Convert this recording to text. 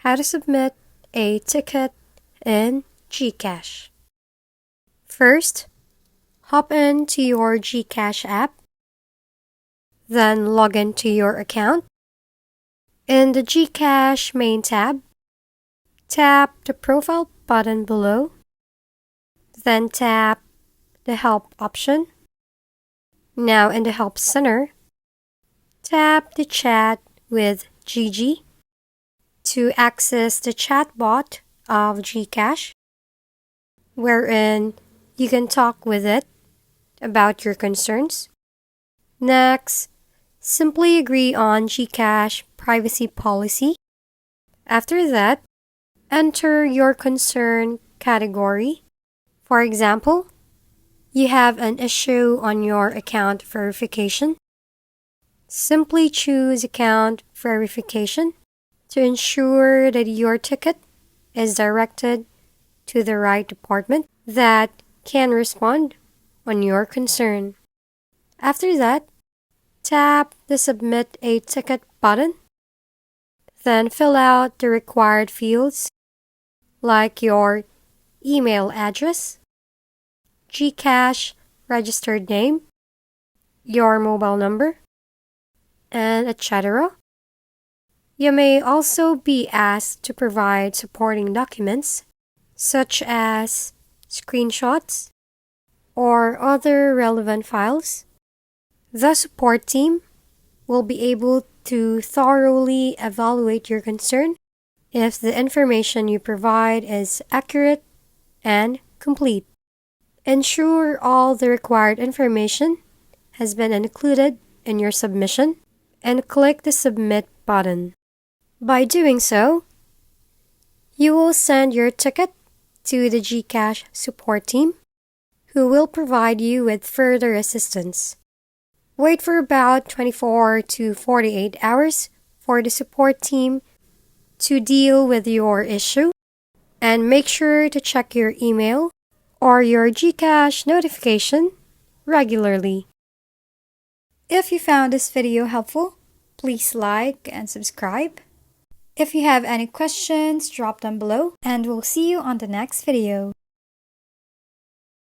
How to submit a ticket in GCash. First, hop into your GCash app, then log into your account. In the GCash main tab, tap the profile button below, then tap the help option. Now in the help center, tap the chat with Gigi to access the chatbot of GCash, wherein you can talk with it about your concerns. Next, simply agree on GCash privacy policy. After that, enter your concern category. For example, you have an issue on your account verification. Simply choose account verification to ensure that your ticket is directed to the right department that can respond on your concern. After that, tap the Submit a Ticket button. Then fill out the required fields like your email address, GCash registered name, your mobile number, and etc. You may also be asked to provide supporting documents such as screenshots or other relevant files. The support team will be able to thoroughly evaluate your concern if the information you provide is accurate and complete. Ensure all the required information has been included in your submission and click the Submit button. By doing so, you will send your ticket to the GCash support team, who will provide you with further assistance. Wait for about 24 to 48 hours for the support team to deal with your issue, and make sure to check your email or your GCash notification regularly. If you found this video helpful, please like and subscribe. If you have any questions, drop them below, and we'll see you on the next video.